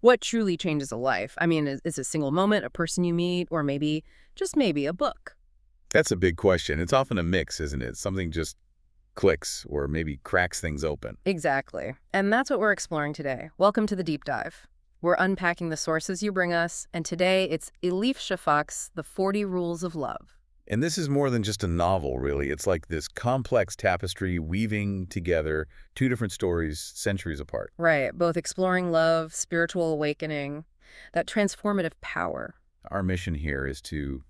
What truly changes a life? I mean, is a single moment, a person you meet, or maybe, just maybe, a book? That's a big question. It's often a mix, isn't it? Something just clicks or maybe cracks things open. Exactly. And that's what we're exploring today. Welcome to the deep dive. We're unpacking the sources you bring us, and today it's Elif Shafak's The 40 Rules of Love. And this is more than just a novel, really. It's like this complex tapestry weaving together two different stories centuries apart. Right, both exploring love, spiritual awakening, that transformative power. Our mission here is to,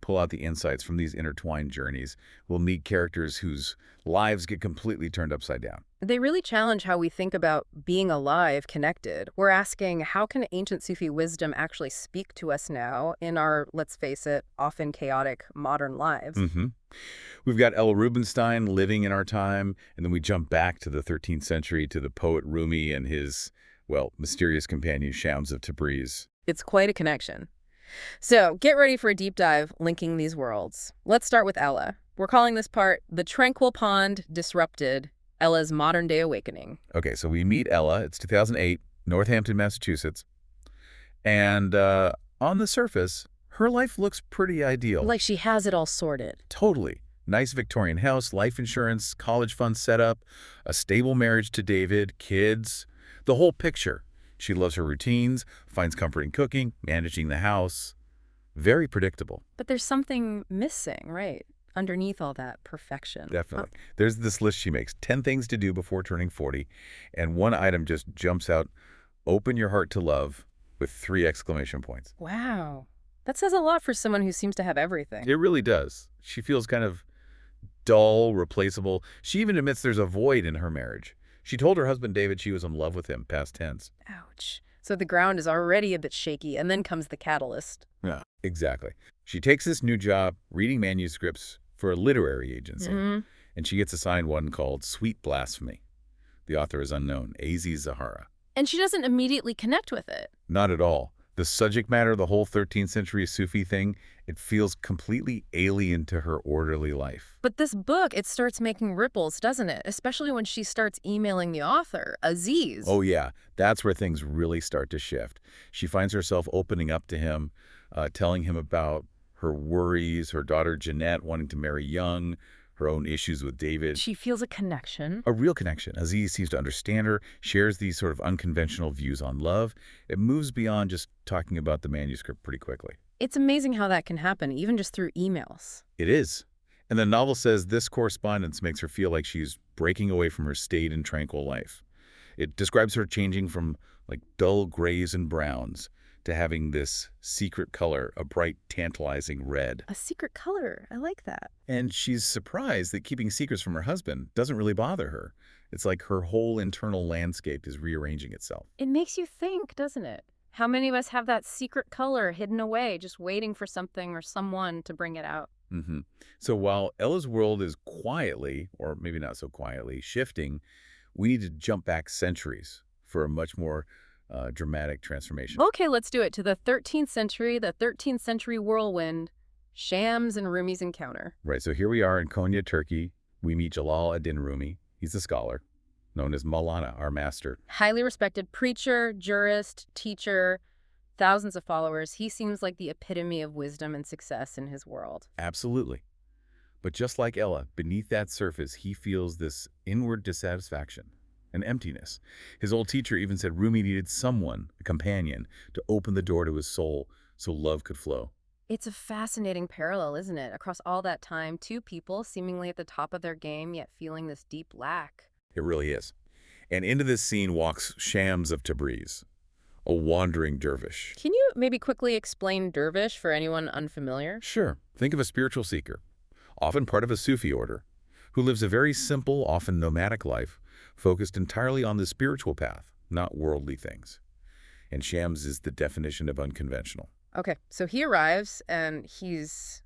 pull out the insights from these intertwined journeys. We'll meet characters whose lives get completely turned upside down. They really challenge how we think about being alive, connected. We're asking, how can ancient Sufi wisdom actually speak to us now in our, let's face it, often chaotic modern lives? hmm We've got Ella Rubinstein living in our time, and then we jump back to the 13th century to the poet Rumi and his, well, mysterious companion Shams of Tabriz. It's quite a connection. So get ready for a deep dive linking these worlds. Let's start with Ella. We're calling this part The Tranquil Pond Disrupted, Ella's Modern-Day Awakening. Okay, so we meet Ella. It's 2008, Northampton, Massachusetts. And on the surface, her life looks pretty ideal. Like she has it all sorted. Totally. Nice Victorian house, life insurance, college fund setup, a stable marriage to David, kids, the whole picture. She loves her routines, finds comfort in cooking, managing the house. Very predictable. But there's something missing, right? Underneath all that perfection. Definitely. There's this list she makes, 10 things to do before turning 40, and one item just jumps out, open your heart to love, with 3 exclamation points. Wow. That says a lot for someone who seems to have everything. It really does. She feels kind of dull, replaceable. She even admits there's a void in her marriage. She told her husband David she was in love with him, past tense. Ouch. So the ground is already a bit shaky, and then comes the catalyst. Yeah. Exactly. She takes this new job reading manuscripts for a literary agency, and she gets assigned one called Sweet Blasphemy. The author is unknown, Aziz Zahara. And she doesn't immediately connect with it. Not at all. The subject matter, the whole 13th century Sufi thing, it feels completely alien to her orderly life. But this book, it starts making ripples, doesn't it? Especially when she starts emailing the author, Aziz. Oh yeah, that's where things really start to shift. She finds herself opening up to him, telling him about her worries, her daughter Jeanette wanting to marry young, her own issues with David. She feels a connection. A real connection. Aziz seems to understand her, shares these sort of unconventional views on love. It moves beyond just talking about the manuscript pretty quickly. It's amazing how that can happen, even just through emails. It is. And the novel says this correspondence makes her feel like she's breaking away from her staid and tranquil life. It describes her changing from like dull grays and browns to having this secret color, a bright, tantalizing red. A secret color. I like that. And she's surprised that keeping secrets from her husband doesn't really bother her. It's like her whole internal landscape is rearranging itself. It makes you think, doesn't it? How many of us have that secret color hidden away, just waiting for something or someone to bring it out? So while Ella's world is quietly, or maybe not so quietly, shifting, we need to jump back centuries for a much more dramatic transformation. Okay, let's do it. To the 13th century whirlwind, Shams and Rumi's encounter. Right, so here we are in Konya, Turkey. We meet Jalal ad-Din Rumi. He's a scholar, known as Maulana, our master. Highly respected preacher, jurist, teacher, thousands of followers. He seems like the epitome of wisdom and success in his world. Absolutely. But just like Ella, beneath that surface, he feels this inward dissatisfaction, an emptiness. His old teacher even said Rumi needed someone, a companion, to open the door to his soul so love could flow. It's a fascinating parallel, isn't it? Across all that time, two people seemingly at the top of their game, yet feeling this deep lack. It really is. And into this scene walks Shams of Tabriz, a wandering dervish. Can you maybe quickly explain dervish for anyone unfamiliar? Sure, think of a spiritual seeker, often part of a Sufi order, who lives a very simple, often nomadic life, focused entirely on the spiritual path, not worldly things. And Shams is the definition of unconventional. Okay, so he arrives and he's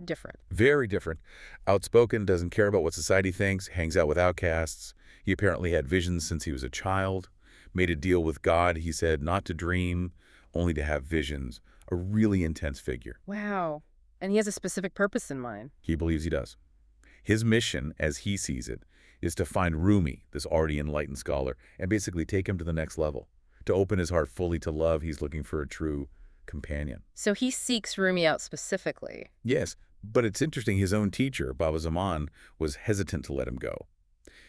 different. Very different. Outspoken, doesn't care about what society thinks, hangs out with outcasts. He apparently had visions since he was a child. Made a deal with God, he said, not to dream, only to have visions. A really intense figure. Wow. And he has a specific purpose in mind. He believes he does. His mission, as he sees it, is to find Rumi, this already enlightened scholar, and basically take him to the next level. To open his heart fully to love, he's looking for a true companion. So he seeks Rumi out specifically. Yes, but it's interesting, his own teacher, Baba Zaman, was hesitant to let him go.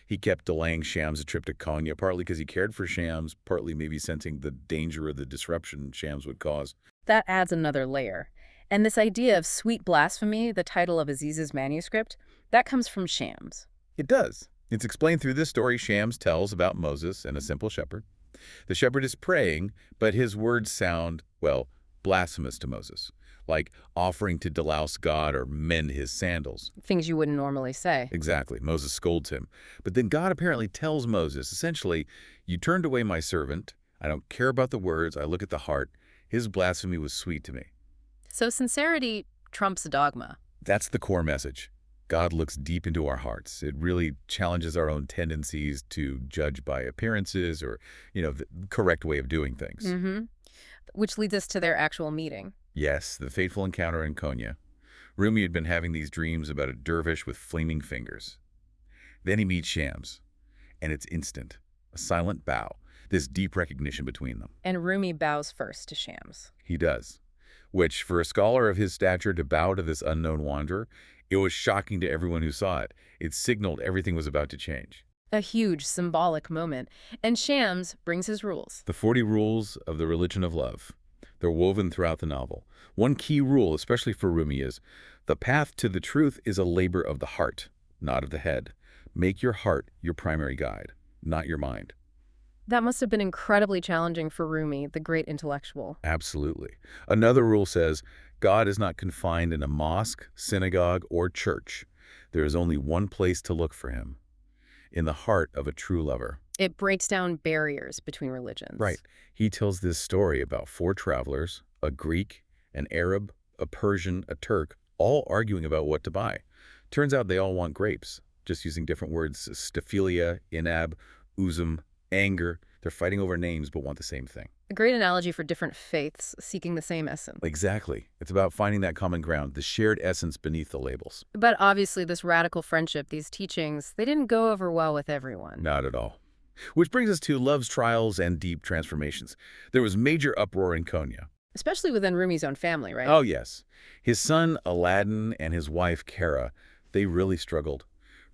He kept delaying Shams' trip to Konya, partly because he cared for Shams, partly maybe sensing the danger of the disruption Shams would cause. That adds another layer. And this idea of sweet blasphemy, the title of Aziz's manuscript, that comes from Shams. It does. It's explained through this story Shams tells about Moses and a simple shepherd. The shepherd is praying, but his words sound, well, blasphemous to Moses, like offering to delouse God or mend his sandals. Things you wouldn't normally say. Exactly. Moses scolds him. But then God apparently tells Moses, essentially, you turned away my servant. I don't care about the words. I look at the heart. His blasphemy was sweet to me. So sincerity trumps dogma. That's the core message. God looks deep into our hearts. It really challenges our own tendencies to judge by appearances or, the correct way of doing things. Which leads us to their actual meeting. Yes, the fateful encounter in Konya. Rumi had been having these dreams about a dervish with flaming fingers. Then he meets Shams, and it's instant. A silent bow, this deep recognition between them. And Rumi bows first to Shams. He does, which, for a scholar of his stature to bow to this unknown wanderer, it was shocking to everyone who saw it. It signaled everything was about to change. A huge symbolic moment. And Shams brings his rules. The 40 rules of the religion of love. They're woven throughout the novel. One key rule, especially for Rumi, is the path to the truth is a labor of the heart, not of the head. Make your heart your primary guide, not your mind. That must have been incredibly challenging for Rumi, the great intellectual. Absolutely. Another rule says God is not confined in a mosque, synagogue, or church. There is only one place to look for him, in the heart of a true lover. It breaks down barriers between religions. Right. He tells this story about 4 travelers, a Greek, an Arab, a Persian, a Turk, all arguing about what to buy. Turns out they all want grapes, just using different words: staphylia, inab, uzum, anger. They're fighting over names but want the same thing. A great analogy for different faiths seeking the same essence. Exactly. It's about finding that common ground, the shared essence beneath the labels. But obviously this radical friendship, these teachings, they didn't go over well with everyone. Not at all. Which brings us to love's trials and deep transformations. There was major uproar in Konya. Especially within Rumi's own family, right? Oh, yes. His son, Aladdin, and his wife, Kara, they really struggled.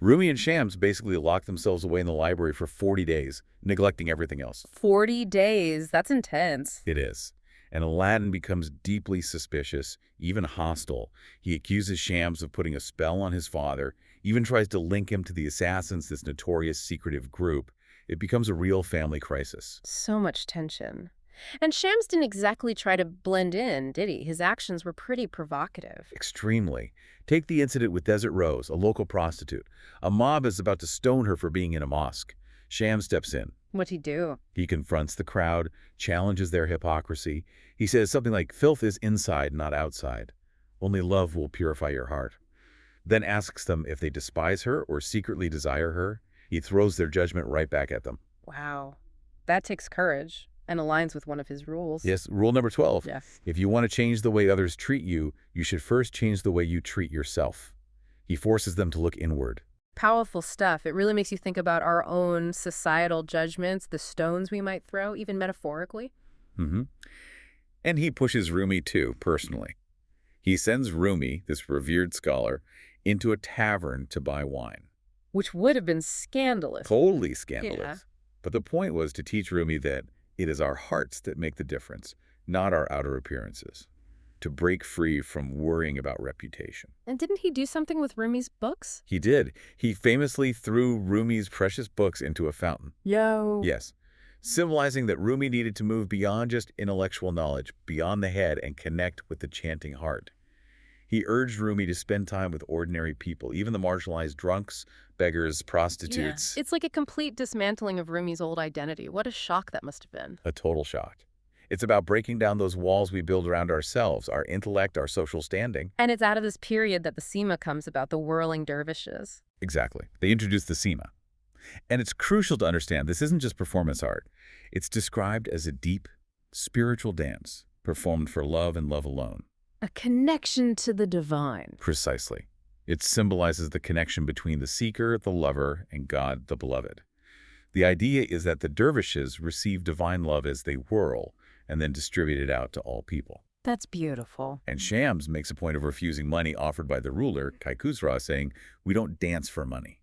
Rumi and Shams basically locked themselves away in the library for 40 days, neglecting everything else. 40 days. That's intense. It is. And Aladdin becomes deeply suspicious, even hostile. He accuses Shams of putting a spell on his father, even tries to link him to the assassins, this notorious secretive group. It becomes a real family crisis. So much tension. And Shams didn't exactly try to blend in, did he? His actions were pretty provocative. Extremely. Take the incident with Desert Rose, a local prostitute. A mob is about to stone her for being in a mosque. Shams steps in. What'd he do? He confronts the crowd, challenges their hypocrisy. He says something like, filth is inside, not outside. Only love will purify your heart. Then asks them if they despise her or secretly desire her. He throws their judgment right back at them. Wow. That takes courage and aligns with one of his rules. Yes, rule number 12. Yes. If you want to change the way others treat you, you should first change the way you treat yourself. He forces them to look inward. Powerful stuff. It really makes you think about our own societal judgments, the stones we might throw, even metaphorically. And he pushes Rumi too, personally. He sends Rumi, this revered scholar, into a tavern to buy wine. Which would have been scandalous. Totally scandalous. Yeah. But the point was to teach Rumi that it is our hearts that make the difference, not our outer appearances. To break free from worrying about reputation. And didn't he do something with Rumi's books? He did. He famously threw Rumi's precious books into a fountain. Yo. Yes, symbolizing that Rumi needed to move beyond just intellectual knowledge, beyond the head, and connect with the chanting heart. He urged Rumi to spend time with ordinary people, even the marginalized drunks, beggars, prostitutes. Yeah. It's like a complete dismantling of Rumi's old identity. What a shock that must have been. A total shock. It's about breaking down those walls we build around ourselves, our intellect, our social standing. And it's out of this period that the Sima comes about, the whirling dervishes. Exactly. They introduced the Sima. And it's crucial to understand this isn't just performance art. It's described as a deep, spiritual dance performed for love and love alone. A connection to the divine. Precisely. It symbolizes the connection between the seeker, the lover, and God, the beloved. The idea is that the dervishes receive divine love as they whirl and then distribute it out to all people. That's beautiful. And Shams makes a point of refusing money offered by the ruler, Kai Khusra, saying, "We don't dance for money,"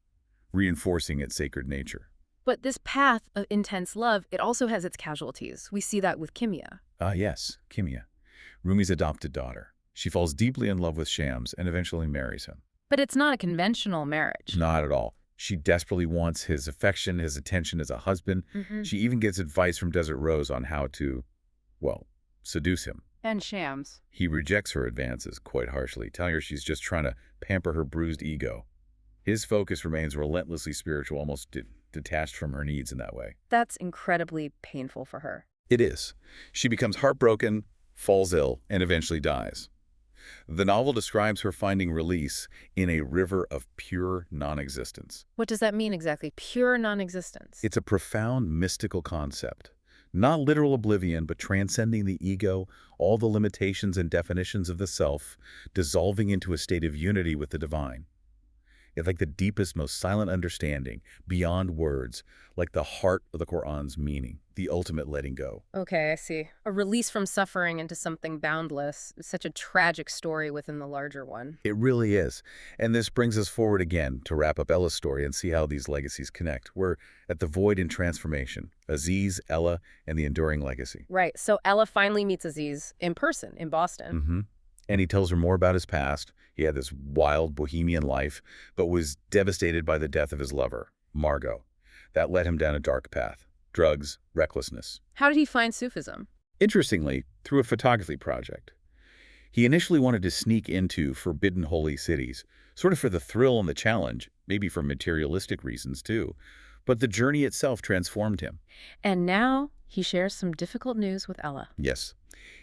reinforcing its sacred nature. But this path of intense love, it also has its casualties. We see that with Kimia. Ah, yes, Kimia, Rumi's adopted daughter. She falls deeply in love with Shams and eventually marries him. But it's not a conventional marriage. Not at all. She desperately wants his affection, his attention as a husband. She even gets advice from Desert Rose on how to, well, seduce him. And Shams. He rejects her advances quite harshly, telling her she's just trying to pamper her bruised ego. His focus remains relentlessly spiritual, almost detached from her needs in that way. That's incredibly painful for her. It is. She becomes heartbroken, falls ill, and eventually dies. The novel describes her finding release in a river of pure non-existence. What does that mean exactly? Pure non-existence. It's a profound mystical concept. Not literal oblivion, but transcending the ego, all the limitations and definitions of the self, dissolving into a state of unity with the divine. It's like the deepest, most silent understanding, beyond words, like the heart of the Quran's meaning, the ultimate letting go. Okay, I see. A release from suffering into something boundless. Such a tragic story within the larger one. It really is. And this brings us forward again to wrap up Ella's story and see how these legacies connect. We're at the void in transformation. Aziz, Ella, and the enduring legacy. Right, so Ella finally meets Aziz in person in Boston. And he tells her more about his past. He had this wild bohemian life, but was devastated by the death of his lover, Margot. That led him down a dark path. Drugs, recklessness. How did he find Sufism? Interestingly, through a photography project. He initially wanted to sneak into forbidden holy cities, sort of for the thrill and the challenge, maybe for materialistic reasons too. But the journey itself transformed him. And now he shares some difficult news with Ella. Yes.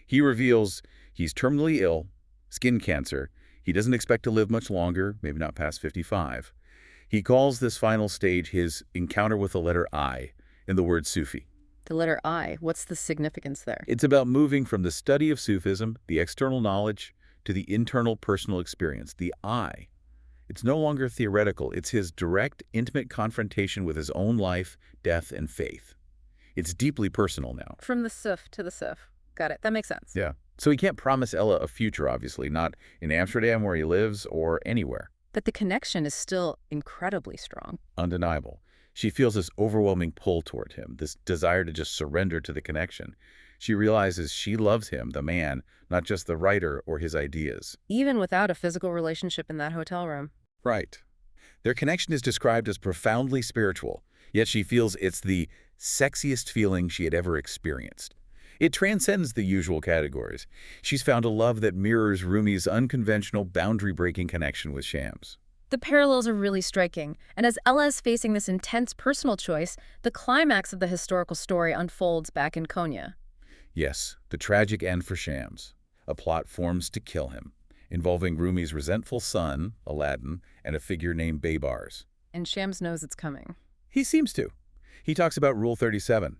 He reveals he's terminally ill, skin cancer. He doesn't expect to live much longer, maybe not past 55. He calls this final stage his encounter with the letter I in the word Sufi. The letter I, what's the significance there? It's about moving from the study of Sufism, the external knowledge, to the internal personal experience, the I. It's no longer theoretical. It's his direct, intimate confrontation with his own life, death, and faith. It's deeply personal now. From the Suf to the Suf. Got it. That makes sense. Yeah. So he can't promise Ella a future, obviously, not in Amsterdam where he lives or anywhere. But the connection is still incredibly strong. Undeniable. She feels this overwhelming pull toward him, this desire to just surrender to the connection. She realizes she loves him, the man, not just the writer or his ideas. Even without a physical relationship in that hotel room. Right. Their connection is described as profoundly spiritual, yet she feels it's the sexiest feeling she had ever experienced. It transcends the usual categories. She's found a love that mirrors Rumi's unconventional, boundary-breaking connection with Shams. The parallels are really striking, and as Ella is facing this intense personal choice, the climax of the historical story unfolds back in Konya. Yes, the tragic end for Shams. A plot forms to kill him, involving Rumi's resentful son, Aladdin, and a figure named Baybars. And Shams knows it's coming. He seems to. He talks about Rule 37.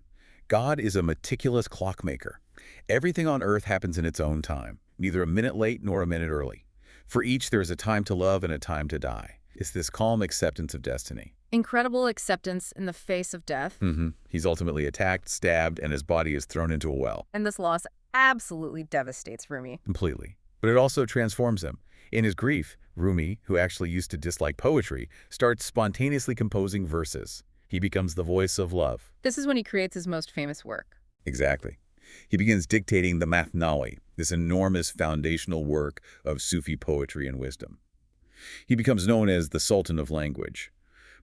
God is a meticulous clockmaker. Everything on earth happens in its own time, neither a minute late nor a minute early. For each, there is a time to love and a time to die. It's this calm acceptance of destiny. Incredible acceptance in the face of death. He's ultimately attacked, stabbed, and his body is thrown into a well. And this loss absolutely devastates Rumi. Completely. But it also transforms him. In his grief, Rumi, who actually used to dislike poetry, starts spontaneously composing verses. He becomes the voice of love. This is when he creates his most famous work. Exactly. He begins dictating the Mathnawi, this enormous foundational work of Sufi poetry and wisdom. He becomes known as the Sultan of Language,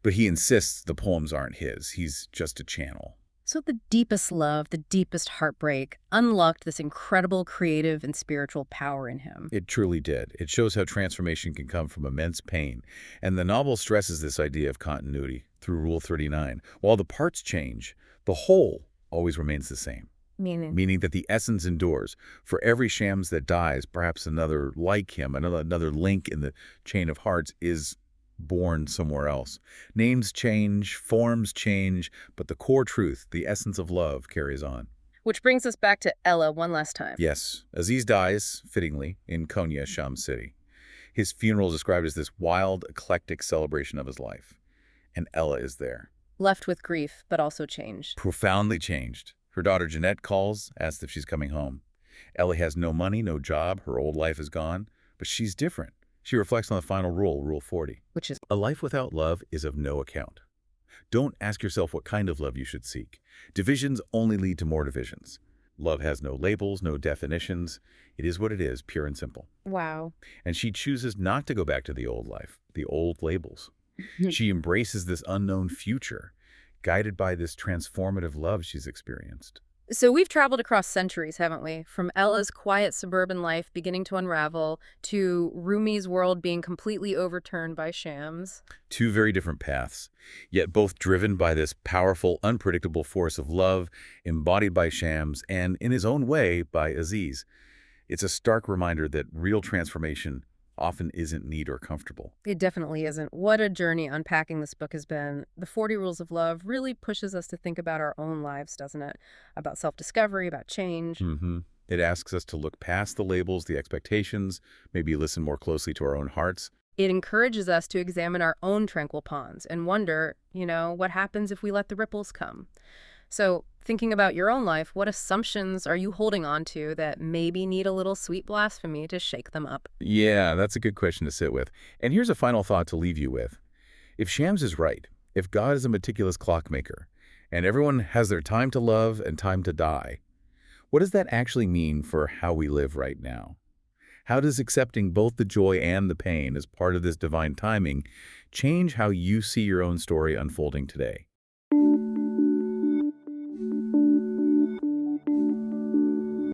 but he insists the poems aren't his. He's just a channel. So the deepest love, the deepest heartbreak, unlocked this incredible creative and spiritual power in him. It truly did. It shows how transformation can come from immense pain, and the novel stresses this idea of continuity through Rule 39. While the parts change, the whole always remains the same. Meaning that the essence endures. For every Shams that dies, perhaps another like him, another link in the chain of hearts is born somewhere else. Names change, forms change, but the core truth, the essence of love, carries on. Which brings us back to Ella one last time. Yes, Aziz dies, fittingly, in Konya, Sham city. His funeral is described as this wild, eclectic celebration of his life. And Ella is there. Left with grief, but also change. Profoundly changed. Her daughter Jeanette calls, asks if she's coming home. Ellie has no money, no job, her old life is gone, but she's different. She reflects on the final rule, Rule 40. Which is, A life without love is of no account. Don't ask yourself what kind of love you should seek. Divisions only lead to more divisions. Love has no labels, no definitions. It is what it is, pure and simple. wow. And she chooses not to go back to the old life, the old labels. She embraces this unknown future, guided by this transformative love she's experienced. So we've traveled across centuries, haven't we? From Ella's quiet suburban life beginning to unravel to Rumi's world being completely overturned by Shams. Two very different paths, yet both driven by this powerful, unpredictable force of love, embodied by Shams and, in his own way, by Aziz. It's a stark reminder that real transformation often isn't neat or comfortable. It definitely isn't. What a journey unpacking this book has been. The 40 Rules of Love really pushes us to think about our own lives, doesn't it? About self-discovery, about change. It asks us to look past the labels, the expectations, maybe listen more closely to our own hearts. It encourages us to examine our own tranquil ponds and wonder, what happens if we let the ripples come? So, thinking about your own life, what assumptions are you holding on to that maybe need a little sweet blasphemy to shake them up? Yeah, that's a good question to sit with. And here's a final thought to leave you with. If Shams is right, if God is a meticulous clockmaker, and everyone has their time to love and time to die, what does that actually mean for how we live right now? How does accepting both the joy and the pain as part of this divine timing change how you see your own story unfolding today?